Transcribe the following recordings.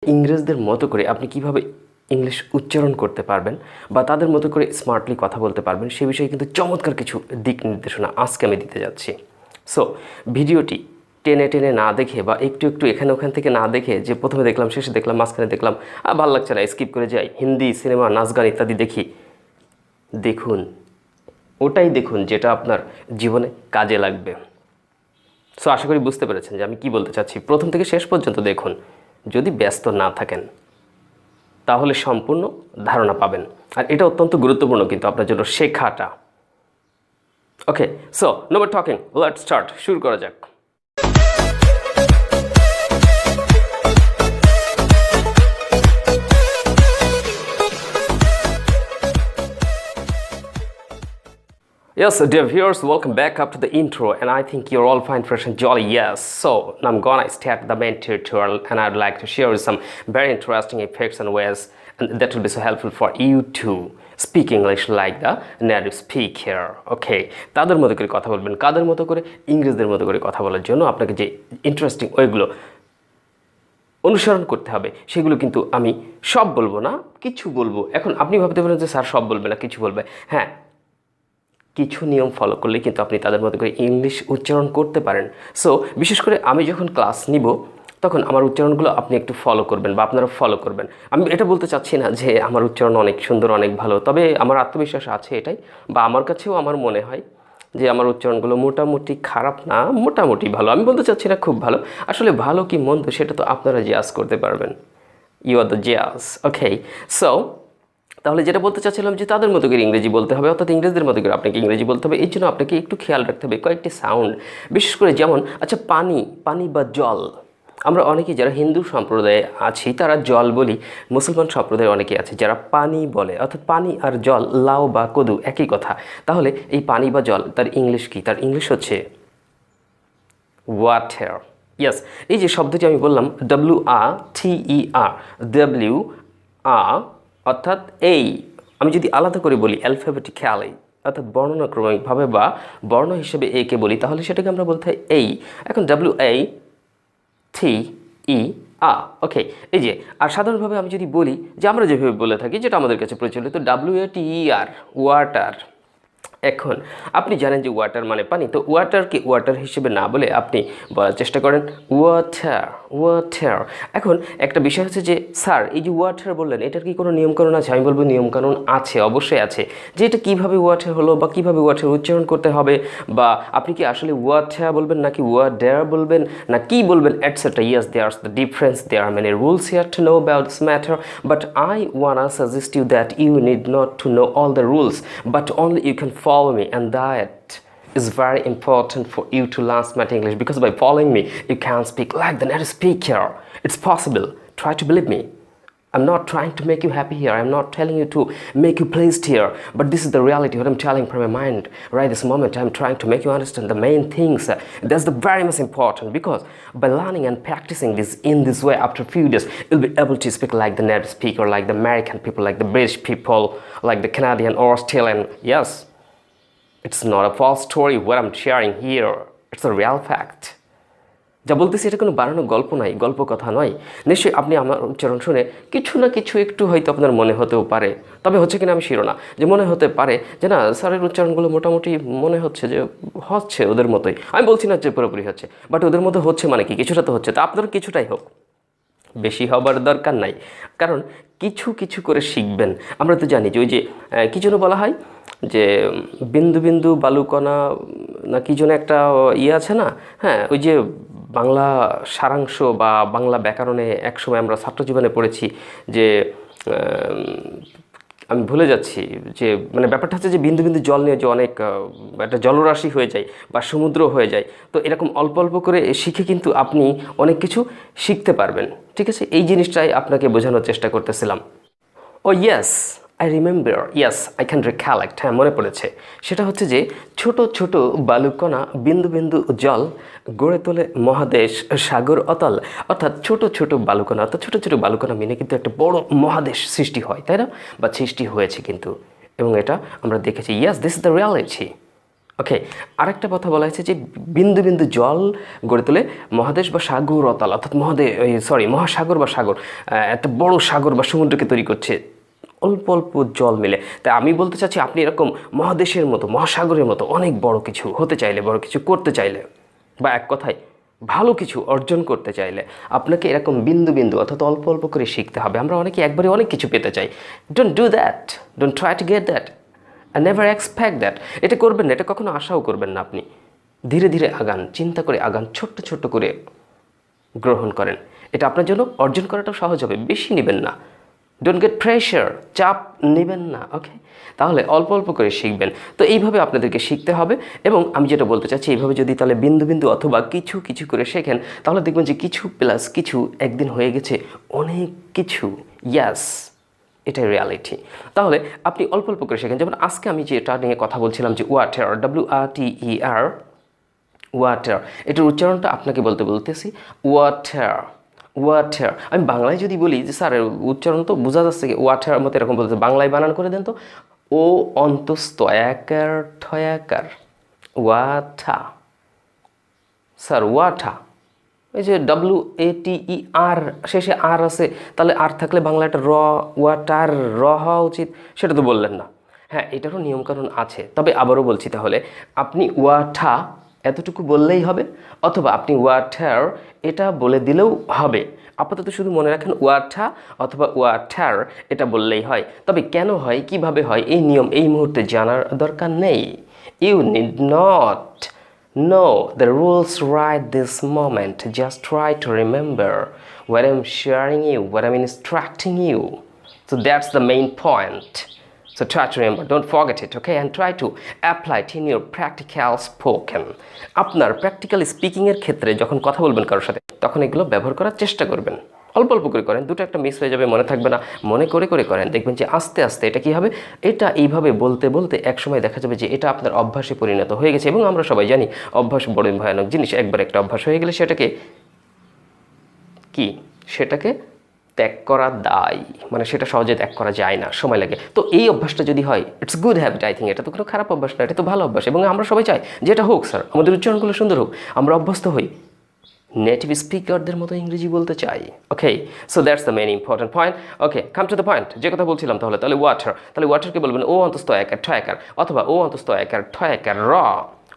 ইংরেজদের মতো করে আপনি কিভাবে ইংলিশ উচ্চারণ করতে পারবেন বা তাদের মতো করে স্মার্টলি কথা বলতে পারবেন সে বিষয়ে কিন্তু চমৎকার কিছু দিক নির্দেশনা আজকে আমি দিতে যাচ্ছি। সো ভিডিওটি টেনে টেনে না দেখে বা একটু একটু এখানে ওখান থেকে না দেখে যে প্রথমে দেখলাম শেষে দেখলাম মাঝখানে দেখলাম ভালো লাগছে না স্কিপ করে যাই, হিন্দি সিনেমা নাচ গান ইত্যাদি দেখি, দেখুন ওটাই দেখুন যেটা আপনার জীবনে কাজে লাগবে। সো আশা করি বুঝতে পেরেছেন যে আমি কি বলতে চাচ্ছি। প্রথম থেকে শেষ পর্যন্ত দেখুন, যদি ব্যস্ত না থাকেন তাহলে সম্পূর্ণ ধারণা পাবেন। আর এটা অত্যন্ত গুরুত্বপূর্ণ কিন্তু আপনার জন্য শেখাটা। Okay, so no more talking, let's start, শুরু করা যাক। Yes, dear viewers, welcome back after the intro, and I think you're all fine, fresh and jolly. Yes, so now I'm gonna start the main tutorial, and I'd like to share some very interesting effects and ways, and that will be so helpful for you to speak English like the native speaker. Okay, তাদের মতো করে কথা বলবেন, কাদের মতো করে, ইংরেজদের মতো করে কথা বলার জন্য আপনাকে যে ইন্টারেস্টিং ওইগুলো অনুসরণ করতে হবে সেগুলো কিন্তু আমি সব বলবো না, কিছু বলবো। এখন আপনি ভাবতে পারেন যে স্যার সব বলবে না, কিছু বলবে। হ্যাঁ, কিছু নিয়ম ফলো করলে কিন্তু আপনি তাদের মতো করে ইংলিশ উচ্চারণ করতে পারেন। সো বিশেষ করে আমি যখন ক্লাস নিব তখন আমার উচ্চারণগুলো আপনি একটু ফলো করবেন বা আপনারা ফলো করবেন। আমি এটা বলতে চাচ্ছি না যে আমার উচ্চারণ অনেক সুন্দর, অনেক ভালো, তবে আমার আত্মবিশ্বাস আছে এটাই, বা আমার কাছেও আমার মনে হয় যে আমার উচ্চারণগুলো মোটামুটি খারাপ না, মোটামুটি ভালো। আমি বলতে চাচ্ছি না খুব ভালো, আসলে ভালো কি মন্দ সেটা তো আপনারা জাজ করতে পারবেন। ইউ আর দ্য জাজ। ওকে, সো তাহলে যেটা বলতে চাচ্ছিলাম যে তাদের মতো করে ইংরেজি বলতে হবে, অর্থাৎ ইংরেজদের মতো করে আপনাকে ইংরেজি বলতে হবে। এই জন্য আপনাকে একটু খেয়াল রাখতে হবে কয়েকটি সাউন্ড, বিশেষ করে যেমন আচ্ছা পানি, পানি বা জল। আমরা অনেকেই যারা হিন্দু সম্প্রদায়ে আছি তারা জল বলি, মুসলমান সম্প্রদায়ে অনেকে আছে যারা পানি বলে, অর্থাৎ পানি আর জল লাউ বা কদু একই কথা। তাহলে এই পানি বা জল তার ইংলিশ কি? তার ইংলিশ হচ্ছে ওয়াটার। ইয়েস, এই যে শব্দটি আমি বললাম WATER, WA, অর্থাৎ এই, আমি যদি আলাদা করে বলি অ্যালফাবেটিক্যালি, অর্থাৎ বর্ণনাক্রমিকভাবে বা বর্ণ হিসেবে একে বলি, তাহলে সেটাকে আমরা বলতে হয় এই। এখন WATER, ওকে, এই যে। আর সাধারণভাবে আমি যদি বলি যে আমরা যেভাবে বলে থাকি, যেটা আমাদের কাছে প্রচলিত, WATER, ওয়াটার। এখন আপনি জানেন যে ওয়াটার মানে পানি, তো ওয়াটারকে ওয়াটার হিসেবে না বলে আপনি বলার চেষ্টা করেন ওয়াটার, ওয়াটার। এখন একটা বিষয় হচ্ছে যে স্যার এই যে ওয়াটার বললেন এটার কি কোনো নিয়মকানুন আছে? আমি বলবো নিয়মকানুন আছে, অবশ্যই আছে, যে এটা কীভাবে ওয়াটার হলো বা কীভাবে ওয়াটার উচ্চারণ করতে হবে, বা আপনি কি আসলে ওয়াটার বলবেন নাকি ওয়াটার বলবেন না কি বলবেন, etcetera. Yes, there the difference, there are many rules here to know about this matter, but I wanna suggest you that you need not to know all the rules, but only you can follow me, and that is very important for you to learn smart English, because by following me you can speak like the native speaker. It's possible, try to believe me. I'm not trying to make you happy here, I'm not telling you to make you pleased here, but this is the reality, what I'm telling from my mind right this moment. I'm trying to make you understand the main things. That's the very most important, because by learning and practicing this in this way, after a few days you'll be able to speak like the native speaker, like the American people, like the British people, like the Canadian or Australian. Yes, it's not a false story what I'm sharing here, it's a real fact. যা বলতেছি এটা কোনো বানানো গল্প নয়, গল্প কথা নয়। নিশ্চয়ই আপনি আমার উচ্চারণ শুনে কিছু না কিছু একটু হয়তো আপনার মনে হতেও পারে, তবে হচ্ছে কিনা আমি শিওর না, যে মনে হতে পারে যে না স্যারের উচ্চারণগুলো মোটামুটি মনে হচ্ছে যে হচ্ছে ওদের মতোই। আমি বলছি না যে পুরোপুরি হচ্ছে, বাট ওদের মধ্যে হচ্ছে মানে কি, কিছুটা তো হচ্ছে। তা আপনার কিছুটাই হোক, বেশি হবার দরকার নাই, কারণ কিছু কিছু করে শিখবেন। আমরা তো জানি যে ওই যে কী জন্য বলা হয় যে বিন্দু বিন্দু বালুকণা না কি যেন একটা ইয়ে আছে না, হ্যাঁ, ওই যে বাংলা সারাংশ বা বাংলা ব্যাকরণে একসময় আমরা ছাত্রজীবনে পড়েছি যে আমি ভুলে যাচ্ছি, যে মানে ব্যাপারটা হচ্ছে যে বিন্দু বিন্দু জল নিয়ে যে অনেক একটা জলরাশি হয়ে যায় বা সমুদ্র হয়ে যায়। তো এরকম অল্প অল্প করে শিখে কিন্তু আপনি অনেক কিছু শিখতে পারবেন। ঠিক আছে, এই জিনিসটাই আপনাকে বোঝানোর চেষ্টা করতেছিলাম। Oh yes, I remember, yes I can recollect, হ্যাঁ মনে পড়েছে। সেটা হচ্ছে যে ছোট ছোট বালুকণা বিন্দু বিন্দু জল গড়ে তোলে মহাদেশ সাগর অতল, অর্থাৎ ছোট ছোট বালুকণা, অর্থাৎ ছোট ছোট বালুকণা মিলে কিন্তু একটা বড় মহাদেশ সৃষ্টি হয়, তাই না? বা সৃষ্টি হয়েছে কিন্তু, এবং এটা আমরা দেখেছি। Yes, this is the reality. Okay, আরেকটা কথা বলা হয়েছে যে বিন্দু বিন্দু জল গড়ে তোলে মহাদেশ বা সাগর অতল, অর্থাৎ মহাসাগর বা সাগর, একটা বড় সাগর বা সমুদ্রকে তৈরি করছে অল্প অল্প জল মিলে। তাই আমি বলতে চাচ্ছি আপনি এরকম মহাদেশের মতো, মহাসাগরের মতো অনেক বড় কিছু হতে চাইলে, বড় কিছু করতে চাইলে, বা এক কথায় ভালো কিছু অর্জন করতে চাইলে আপনাকে এরকম বিন্দু বিন্দু অর্থাৎ অল্প অল্প করে শিখতে হবে। আমরা অনেকে একবারে অনেক কিছু পেতে চাই। Don't do that, don't try to get that, I never expect that. এটা করবেন না, এটা কখনো আশাও করবেন না। আপনি ধীরে ধীরে আগান, চিন্তা করে আগান, ছোট্ট ছোট্ট করে গ্রহণ করেন। এটা আপনার জন্য অর্জন করাটাও সহজ হবে। বেশি নেবেন না, ডোন্ট গেট প্রেশার, চাপ নেবেন না। ওকে, তাহলে অল্প অল্প করে শিখবেন। তো এইভাবে আপনাদেরকে শিখতে হবে। এবং আমি যেটা বলতে চাচ্ছি, এইভাবে যদি তাহলে বিন্দু বিন্দু অথবা কিছু কিছু করে শেখেন, তাহলে দেখবেন যে কিছু প্লাস কিছু একদিন হয়ে গেছে অনেক কিছু। ইয়াস, এটাই রিয়ালিটি। তাহলে আপনি অল্প অল্প করে শেখেন। যেমন আজকে আমি যেটা নিয়ে কথা বলছিলাম যে ওয়াটার, WRTER, ওয়াটার, এটার উচ্চারণটা আপনাকে বলতেছি ওয়াটার, ওয়াটার। আমি বাংলায় যদি বলি যে স্যার উচ্চারণ তো বোঝা যাচ্ছে কি ওয়াটার মতো এরকম বলতে, বাংলায় বানান করে দেন তো। ও অন্তস্থ একার ঠয়াকার, ওয়াঠা। স্যার ওয়াঠা, এই যে WATER শেষে আর আছে, তাহলে আর থাকলে বাংলা একটা ওয়াটার হওয়া উচিত, সেটা তো বললেন না। হ্যাঁ, এটারও নিয়মকানুন আছে। তবে আবারও বলছি, তাহলে আপনি ওয়াঠা এতটুকু বললেই হবে, অথবা আপনি ওয়াটার এটা বলে দিলেও হবে। আপাতত শুধু মনে রাখেন ওয়াঠা অথবা ওয়াটার এটা বললেই হয়। তবে কেন হয়, কিভাবে হয়, এই নিয়ম এই মুহূর্তে জানার দরকার নেই। You need not know the rules right this moment. Just try to remember what I'm sharing you, what I'm instructing you. So that's the main point. So try to remember, don't forget it, okay? And try to apply it in your practical spoken. আপনার practical স্পিকিংয়ের ক্ষেত্রে যখন কথা বলবেন কারোর সাথে, তখন এগুলো ব্যবহার করার চেষ্টা করবেন। অল্প অল্প করে করেন, দুটো একটা মিস হয়ে যাবে, মনে থাকবে না, মনে করে করে করেন। দেখবেন যে আস্তে আস্তে এটা কী হবে, এটা এইভাবে বলতে বলতে একসময় দেখা যাবে যে এটা আপনার অভ্যাসে পরিণত হয়ে গেছে। এবং আমরা সবাই জানি অভ্যাস বড় ভয়ানক জিনিস। একবার একটা অভ্যাস হয়ে গেলে সেটাকে ত্যাগ করা দায়, মানে সেটা সহজে ত্যাগ করা যায় না, সময় লাগে। তো এই অভ্যাসটা যদি হয়, it's good habit, I think. এটা তো কোনো খারাপ অভ্যাস না, এটা তো ভালো অভ্যাস। এবং আমরা সবাই চাই যে এটা হোক স্যার, আমাদের উচ্চারণগুলো সুন্দর হোক, আমরা অভ্যস্ত হই, নেটিভ স্পিকারদের মতো ইংরেজি বলতে চাই। Okay, so that's the main important point. Okay, come to the point, যে কথা বলছিলাম। তাহলে ওয়াটার, তাহলে ওয়াটারকে বলবেন ও অন্তস্থ একার ঠয়াকার, অথবা ও অন্তস্থ একার ঠয়াকার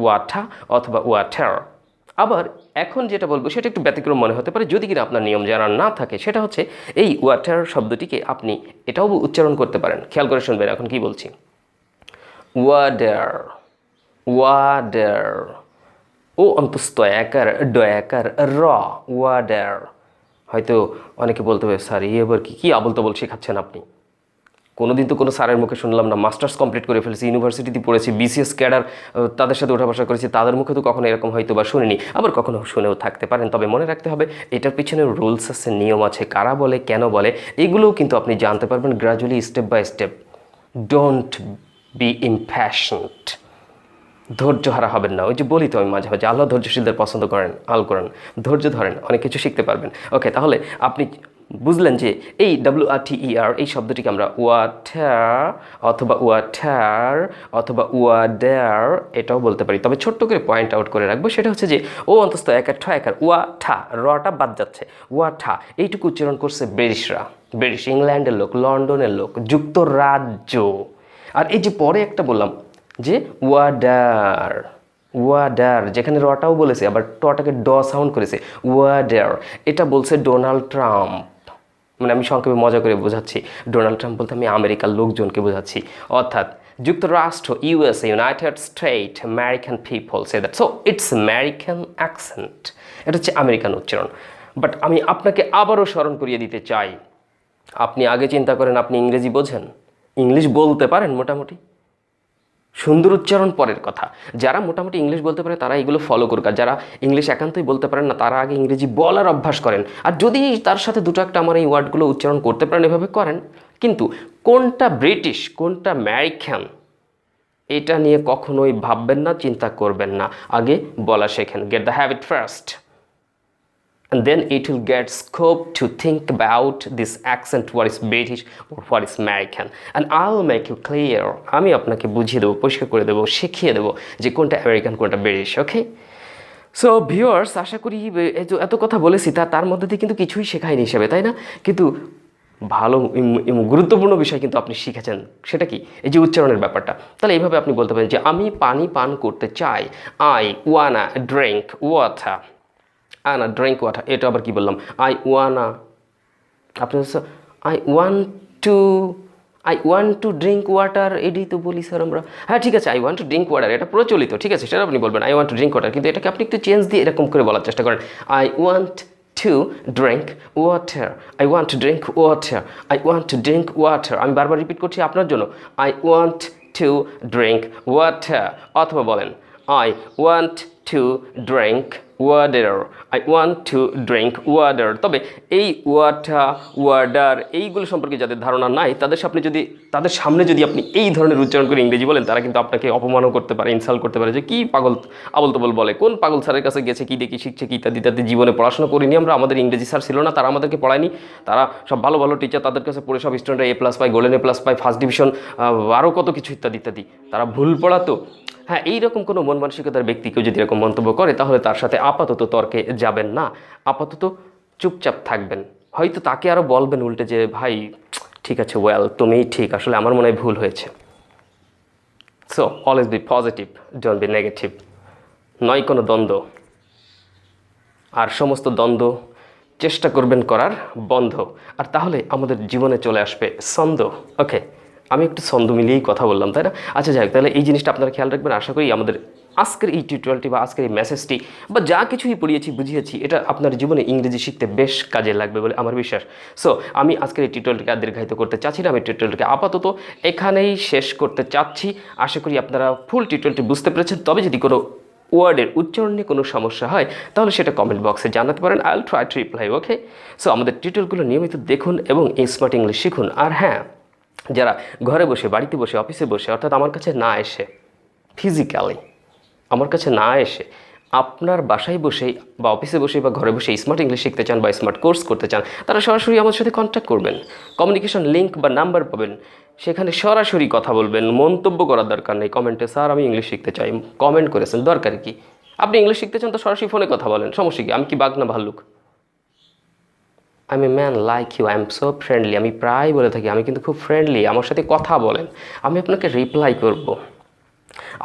ওয়াঠা অথবা ওয়াটার। আবার এখন যেটা বলবো সেটা একটু ব্যতিক্রম মনে হতে পারে যদি কিনা আপনার নিয়ম জানা না থাকে। সেটা হচ্ছে এই ওয়াটার শব্দটিকে আপনি এটাও উচ্চারণ করতে পারেন। খেয়াল করে শুনবেন এখন কি বলছি। ওয়াডার, ওয়াডার, ও অন্তস্থ একার ডয়াকার ওয়াডার। হয়তো অনেকে বলতে হবে স্যার এবার কি আবল তাবল শেখাচ্ছেন আপনি। কোনোদিন তো কোনো স্যারের মুখে শুনলাম না, মাস্টার্স কমপ্লিট করে ফেলেছি, ইউনিভার্সিটিতে পড়েছি, BCS ক্যাডার, তাদের সাথে ওঠা বসা করেছি, তাদের মুখে তো কখনো এরকম হয়তো বা শুনিনি। আবার কখনো শুনেও থাকতে পারেন। তবে মনে রাখতে হবে এটার পিছনে রুলস আছে, নিয়ম আছে, কারা বলে, কেন বলে, এগুলোও কিন্তু আপনি জানতে পারবেন gradually, step by step. Don't be impassionate, ধৈর্য হারা হবেন না। ওই যে বলি তো আমি মাঝে মাঝে, আল্লাহ ধৈর্যশীলদের পছন্দ করেন, আল করেন, ধৈর্য ধরেন, অনেক কিছু শিখতে পারবেন। ওকে, তাহলে আপনি বুঝলেন যে এই WRTER এই শব্দটিকে আমরা ওয়াটার অথবা ওয়াটার অথবা ওয়াডার এটাও বলতে পারি। তবে ছোট্ট করে পয়েন্ট আউট করে রাখবো, সেটা হচ্ছে যে ও অন্তস্থ একার ঠয়াকার ওয়াঠা, রটা বাদ যাচ্ছে, ওয়াঠা এইটুকু উচ্চারণ করছে ব্রিটিশরা। ব্রিটিশ, ইংল্যান্ডের লোক, লন্ডনের লোক, যুক্তরাজ্য। আর এই যে পরে একটা বললাম যে ওয়াডার, ওয়াডার, যেখানে রটাও বলেছে, আবার টটাকে ড সাউন্ড করেছে, ওয়াডার, এটা বলছে ডোনাল্ড ট্রাম্প। মানে আমি সংক্ষেপে মজা করে বোঝাচ্ছি, ডোনাল্ড ট্রাম্প বলতে আমি আমেরিকার লোকজনকে বোঝাচ্ছি। অর্থাৎ যুক্তরাষ্ট্র, USA, United state, American people say that. So it's American accent, এটা হচ্ছে আমেরিকান উচ্চারণ। বাট আমি আপনাকে আবারও স্মরণ করিয়ে দিতে চাই, আপনি আগে চিন্তা করেন আপনি ইংরেজি বোঝেন, ইংলিশ বলতে পারেন মোটামুটি, সুন্দর উচ্চারণ পরের কথা। যারা মোটামুটি ইংলিশ বলতে পারে তারা এগুলো ফলো করুক, আর যারা ইংলিশ একান্তই বলতে পারেন না তারা আগে ইংরেজি বলার অভ্যাস করেন। আর যদি তার সাথে দুটো একটা আমার এই ওয়ার্ডগুলো উচ্চারণ করতে পারেন এভাবে করেন। কিন্তু কোনটা ব্রিটিশ কোনটা আমেরিকান এটা নিয়ে কখনোই ভাববেন না, চিন্তা করবেন না, আগে বলা শেখেন। Get the habit first and then it will get scope to think about this accent, what is British or what is American, and I'll make you clear. আমি আপনাকে বুঝিয়ে দেবো, পরিষ্কার করে দেবো, শিখিয়ে দেবো যে কোনটা আমেরিকান কোনটা ব্রিটিশ। ওকে, সো ভিউয়ার্স, আশা করি এত কথা বলেছি তার মধ্যে দিয়ে কিন্তু কিছুই শেখায়নি হিসেবে, তাই না? কিন্তু ভালো গুরুত্বপূর্ণ বিষয় কিন্তু আপনি শিখেছেন। সেটা কি? এই যে উচ্চারণের ব্যাপারটা। তাহলে এইভাবে আপনি বলতে পারেন যে আমি পানি পান করতে চাই, আই ওয়ানা ড্রিঙ্ক ওয়াটার। আনা ড্রিঙ্ক ওয়াটার, এটা আবার কি বললাম? আই ওয়ানা, আপনি I want to drink water, এটাই তো বলি স্যার আমরা। হ্যাঁ ঠিক আছে, I want to drink water, এটা প্রচলিত, ঠিক আছে, সেটা আপনি বলবেন I want to drink water. কিন্তু এটাকে আপনি একটু চেঞ্জ দিয়ে এরকম করে বলার চেষ্টা করেন, I want to drink water, I want to drink water, I want to drink water. আমি বারবার রিপিট করছি আপনার জন্য, I want to drink water. অথবা বলেন I want to drink water, I want to drink water. তবে এই water এইগুলো সম্পর্কে যাদের ধারণা নাই তাদের সামনে যদি আপনি এই ধরনের উচ্চারণ করে ইংরেজি বলেন, তারা কিন্তু আপনাকে অপমানও করতে পারে, ইনসাল্ট করতে পারে, যে কি পাগল আবল তবল বলে, কোন পাগল স্যারের কাছে গেছে, কি দেখি শিখছে কি ইত্যাদি ইত্যাদি। জীবনে পড়াশোনা করিনি আমরা, আমাদের ইংরেজি স্যার ছিল না, তারা আমাদেরকে পড়ায়নি। তারা সব ভালো ভালো টিচার, তাদের কাছে পড়ে সব স্টুডেন্টরা A+ পায়, গোল্ডেন A+ পায়, ফার্স্ট ডিভিশন, আরও কত কিছু ইত্যাদি ইত্যাদি। তারা ভুল পড়াতো। হ্যাঁ, এইরকম কোনো মন মানসিকতার ব্যক্তি কেউ যদি এরকম মন্তব্য করে, তাহলে তার সাথে আপাতত তর্কে যাবেন না, আপাতত চুপচাপ থাকবেন। হয়তো তাকে আরও বলবেন উল্টে যে ভাই ঠিক আছে, ওয়েল তুমিই ঠিক, আসলে আমার মনে হয় ভুল হয়েছে। So always be positive, don't be negative. নয় কোনো দ্বন্দ্ব, আর সমস্ত দ্বন্দ্ব চেষ্টা করবেন করার বন্ধ, আর তাহলে আমাদের জীবনে চলে আসবে ছন্দ। ওকে, আমি একটু ছন্দ মিলিয়েই কথা বললাম, তাই না? আচ্ছা যাই হোক, তাহলে এই জিনিসটা আপনারা খেয়াল রাখবেন। আশা করি আমাদের আজকের এই টিউটোরিয়ালটি বা আজকের এই মেসেজটি বা যা কিছুই পড়িয়েছি বুঝিয়েছি, এটা আপনার জীবনে ইংরেজি শিখতে বেশ কাজে লাগবে বলে আমার বিশ্বাস। সো আমি আজকের এই টিউটোরিয়ালটিকে আর দীর্ঘায়িত করতে চাচ্ছি না, আমি টিউটোরিয়ালটিকে আপাতত এখানেই শেষ করতে চাচ্ছি। আশা করি আপনারা ফুল টিউটোরিয়ালটি বুঝতে পেরেছেন। তবে যদি কোনো ওয়ার্ডের উচ্চারণে কোনো সমস্যা হয়, তাহলে সেটা কমেন্ট বক্সে জানাতে পারেন, I will try to reply. Okay, so আমাদের টিউটোরিয়ালগুলো নিয়মিত দেখুন এবং এই স্মার্ট ইংলিশ শিখুন। আর হ্যাঁ, যারা ঘরে বসে, বাড়িতে বসে, অফিসে বসে, অর্থাৎ আমার কাছে না এসে, ফিজিক্যালি আমার কাছে না এসে আপনার বাসায় বসেই বা অফিসে বসে বা ঘরে বসে স্মার্ট ইংলিশ শিখতে চান বা স্মার্ট কোর্স করতে চান, তারা সরাসরি আমার সাথে কন্ট্যাক্ট করবেন। কমিউনিকেশন লিঙ্ক বা নাম্বার পাবেন, সেখানে সরাসরি কথা বলবেন। মন্তব্য করার দরকার নেই কমেন্টে, স্যার আমি ইংলিশ শিখতে চাই, কমেন্ট করেছেন, দরকার কি? আপনি ইংলিশ শিখতে চান তো সরাসরি ফোনে কথা বলেন, সমস্যা কি? আমি কি বাঘ না ভাল্লুক? I am a man like you, I am so friendly. আমি প্রায় বলে থাকি আমি কিন্তু খুব ফ্রেন্ডলি, আমার সাথে কথা বলেন, আমি আপনাকে রিপ্লাই করব,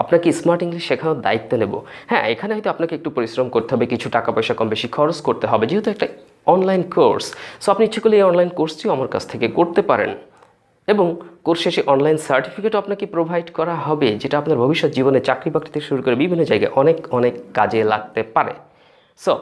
আপনাকে স্মার্ট ইংলিশ শেখানোর দায়িত্ব নেব। হ্যাঁ, এখানে হয়তো আপনাকে একটু পরিশ্রম করতে হবে, কিছু টাকা পয়সা কম বেশি খরচ করতে হবে, যেহেতু একটা অনলাইন কোর্স। সো আপনি ইচ্ছে করলে এই অনলাইন কোর্সটিও আমার কাছ থেকে করতে পারেন, এবং কোর্স শেষে অনলাইন সার্টিফিকেটও আপনাকে প্রোভাইড করা হবে, যেটা আপনার ভবিষ্যৎ জীবনে চাকরি বাকরি থেকে শুরু করে বিভিন্ন জায়গায় অনেক অনেক কাজে লাগতে পারে। সো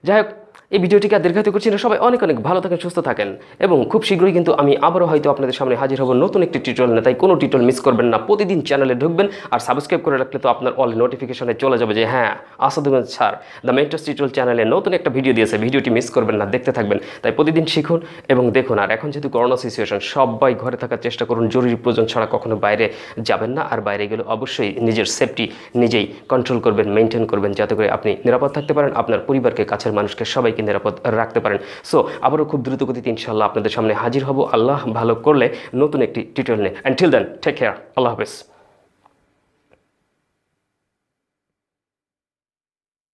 যাই হোক, এই ভিডিওটিকে আর দীর্ঘায়িত করছি না। সবাই অনেক অনেক ভালো থাকেন, সুস্থ থাকেন, এবং খুব শীঘ্রই কিন্তু আমি আবারও হয়তো আপনাদের সামনে হাজির হব নতুন একটি টিউটোরিয়াল নিয়ে। তাই কোনো টিউটোরিয়াল মিস করবেন না, প্রতিদিন চ্যানেলে ঢুকবেন আর সাবস্ক্রাইব করে রাখলে তো আপনার অল নোটিফিকেশনে চলে যাবে যে হ্যাঁ, Asaduzzaman sir the mentors tutorial চ্যানেলে নতুন একটা ভিডিও দিয়েছে, ভিডিওটি মিস করবেন না, দেখতে থাকবেন। তাই প্রতিদিন শিখুন এবং দেখুন। আর এখন যেহেতু করোনা সিচুয়েশন, সবাই ঘরে থাকার চেষ্টা করুন, জরুরি প্রয়োজন ছাড়া কখনো বাইরে যাবেন না। আর বাইরে গেলে অবশ্যই নিজের সেফটি নিজেই কন্ট্রোল করবেন, মেনটেন করবেন, যাতে করে আপনি নিরাপদ থাকতে পারেন, আপনার পরিবারকে, কাছের মানুষকে সবাইকে নিরাপদ রাখতে পারেন। সো আবারও খুব দ্রুত গতিতে ইনশাআল্লাহ আপনাদের সামনে হাজির হব, আল্লাহ ভালো করলে, নতুন একটি টিউটোরিয়াল নিয়ে। আনটিল দেন, টেক কেয়ার, আল্লাহ হাফেজ।